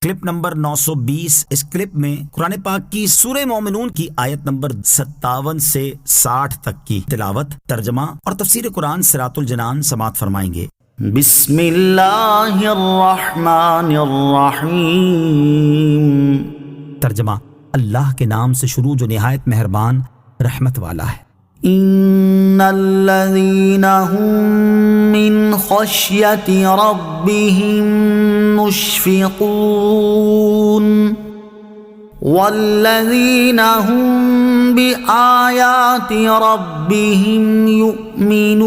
Clip number 920۔ اس clip میں قرآن پاک کی سورہ مومنون کی آیت نمبر 57 سے 60 تک کی تلاوت، ترجمہ اور تفسیر قرآن صراط الجنان سماعت فرمائیں گے۔ بسم اللہ الرحمن الرحیم۔ ترجمہ: اللہ کے نام سے شروع جو نہایت مہربان رحمت والا ہے۔ ان الذین هم من خشیت ربهم مشفقون والذین هم بآیات ربهم یؤمنون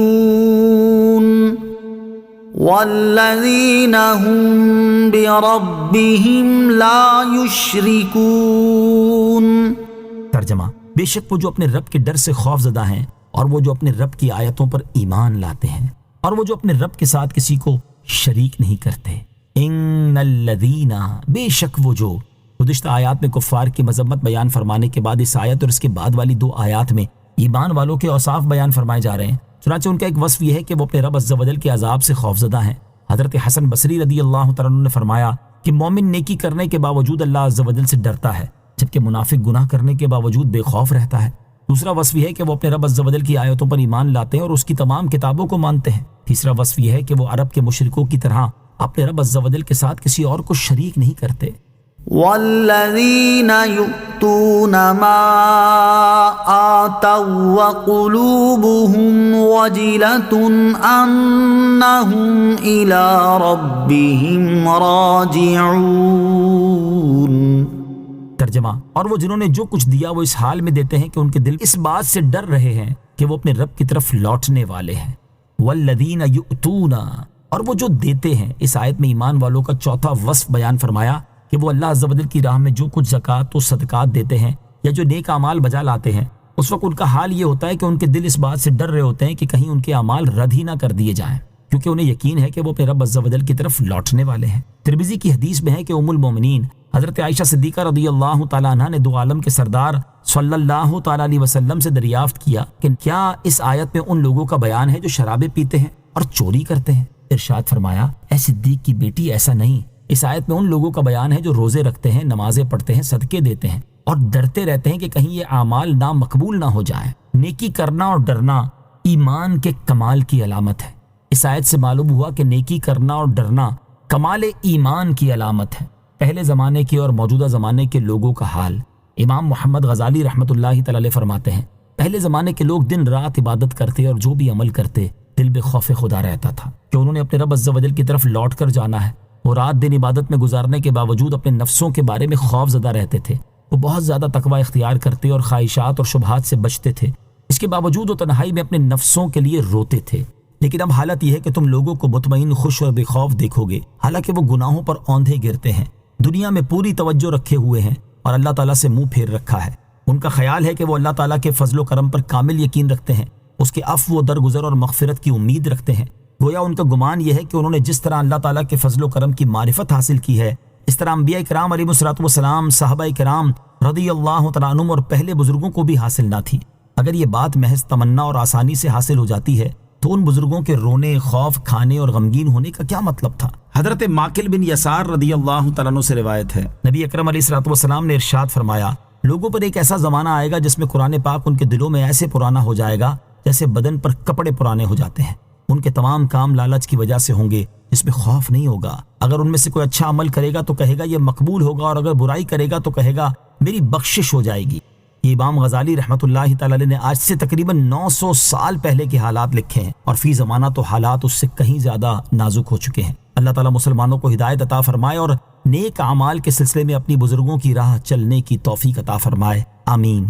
والذین هم بربهم لا یشرکون۔ ترجمہ: بے شک وہ جو اپنے رب کے ڈر سے خوف زدہ ہیں اور وہ جو اپنے رب کی آیتوں پر ایمان لاتے ہیں اور وہ جو اپنے رب کے ساتھ کسی کو شریک نہیں کرتے۔ ان الذین، بے شک وہ جو، گزشتہ آیات میں کفار کی مذمت بیان فرمانے کے بعد اس آیت اور اس کے بعد والی 2 آیات میں ایمان والوں کے اوصاف بیان فرمائے جا رہے ہیں۔ چنانچہ ان کا ایک وصف یہ ہے کہ وہ اپنے رب عز و جل کے عذاب سے خوف زدہ ہیں۔ حضرت حسن بصری رضی اللہ تعالیٰ عنہ نے فرمایا کہ مومن نیکی کرنے کے باوجود اللہ عز و جل سے ڈرتا ہے، جبکہ منافق گناہ کرنے کے باوجود بے خوف رہتا ہے۔ دوسرا وصف یہ ہے کہ وہ اپنے رب عز و جل کی آیتوں پر ایمان لاتے ہیں اور اس کی تمام کتابوں کو مانتے ہیں۔ تیسرا وصف یہ ہے کہ وہ عرب کے مشرکوں کی طرح اپنے رب عز و جل کے ساتھ کسی اور کو شریک نہیں کرتے۔ والذین یؤتون ما آتوا وقلوبهم وجلة انہم الی ربہم راجعون۔ ترجمہ: اور وہ جنہوں نے جو کچھ دیا وہ اس حال میں دیتے ہیں کہ ان کے دل اس بات سے ڈر رہے ہیں کہ وہ اپنے رب کی طرف لوٹنے والے ہیں۔ والذین یؤتون، اور وہ جو دیتے ہیں۔ اس آیت میں ایمان والوں کا چوتھا وصف بیان فرمایا کہ وہ اللہ عز و جل کی راہ میں جو کچھ زکوٰۃ و صدقات دیتے ہیں یا جو نیک اعمال بجا لاتے ہیں، اس وقت ان کا حال یہ ہوتا ہے کہ ان کے دل اس بات سے ڈر رہے ہوتے ہیں کہ کہیں ان کے اعمال رد ہی نہ کر دیے جائیں، کیونکہ انہیں یقین ہے کہ وہ اپنے رب عز و جل کی طرف لوٹنے والے ہیں۔ ترمذی کی حدیث میں ہے کہ ام المومنین حضرت عائشہ صدیقہ رضی اللہ تعالیٰ عنہ نے 2 عالم کے سردار صلی اللہ تعالیٰ علیہ وسلم سے دریافت کیا کہ کیا اس آیت میں ان لوگوں کا بیان ہے جو شرابیں پیتے ہیں اور چوری کرتے ہیں؟ ارشاد فرمایا، اے صدیق کی بیٹی، ایسا نہیں۔ اس آیت میں ان لوگوں کا بیان ہے جو روزے رکھتے ہیں، نمازیں پڑھتے ہیں، صدقے دیتے ہیں اور ڈرتے رہتے ہیں کہ کہیں یہ اعمال نامقبول نہ ہو جائیں۔ نیکی کرنا اور ڈرنا ایمان کے کمال کی علامت ہے۔ اس آیت سے معلوم ہوا کہ نیکی کرنا اور ڈرنا کمال ایمان کی علامت ہے۔ پہلے زمانے کے اور موجودہ زمانے کے لوگوں کا حال امام محمد غزالی رحمۃ اللہ تعالی علیہ فرماتے ہیں، پہلے زمانے کے لوگ دن رات عبادت کرتے اور جو بھی عمل کرتے دل بے خوف خدا رہتا تھا کہ انہوں نے اپنے رب عز و جل کی طرف لوٹ کر جانا ہے۔ وہ رات دن عبادت میں گزارنے کے باوجود اپنے نفسوں کے بارے میں خوف زدہ رہتے تھے۔ وہ بہت زیادہ تقوی اختیار کرتے اور خواہشات اور شبہات سے بچتے تھے۔ اس کے باوجود وہ تنہائی میں اپنے نفسوں کے لیے روتے تھے۔ لیکن اب حالت یہ ہے کہ تم لوگوں کو مطمئن، خوش اور بے خوف دیکھو گے، حالانکہ وہ گناہوں پر اوندھے گرتے ہیں، دنیا میں پوری توجہ رکھے ہوئے ہیں اور اللہ تعالیٰ سے منہ پھیر رکھا ہے۔ ان کا خیال ہے کہ وہ اللہ تعالیٰ کے فضل و کرم پر کامل یقین رکھتے ہیں، اس کے عفو و درگزر اور مغفرت کی امید رکھتے ہیں۔ گویا ان کا گمان یہ ہے کہ انہوں نے جس طرح اللہ تعالیٰ کے فضل و کرم کی معرفت حاصل کی ہے، اس طرح انبیاء کرام علیہم الصلوۃ والسلام، صحابہ کرام رضی اللہ تعالیٰ عنہم اور پہلے بزرگوں کو بھی حاصل نہ تھی۔ اگر یہ بات محض تمنا اور آسانی سے حاصل ہو جاتی ہے تو ان بزرگوں کے رونے، خوف کھانے اور غمگین ہونے کا کیا مطلب تھا؟ حضرت ماکل بن یسار رضی اللہ تعالیٰ عنہ سے روایت ہے، نبی اکرم علیہ الصلوۃ والسلام نے ارشاد فرمایا، لوگوں پر ایک ایسا زمانہ آئے گا جس میں قرآن پاک ان کے دلوں میں ایسے پرانا ہو جائے گا جیسے بدن پر کپڑے پرانے ہو جاتے ہیں۔ ان کے تمام کام لالچ کی وجہ سے ہوں گے، جس میں خوف نہیں ہوگا۔ اگر ان میں سے کوئی اچھا عمل کرے گا تو کہے گا یہ مقبول ہوگا، اور اگر برائی کرے گا تو کہے گا میری بخشش ہو جائے گی۔ یہ امام غزالی رحمۃ اللہ تعالی علیہ نے آج سے تقریباً 900 سال پہلے کے حالات لکھے ہیں، اور فی زمانہ تو حالات اس سے کہیں زیادہ نازک ہو چکے ہیں۔ اللہ تعالیٰ مسلمانوں کو ہدایت عطا فرمائے اور نیک اعمال کے سلسلے میں اپنی بزرگوں کی راہ چلنے کی توفیق عطا فرمائے، آمین۔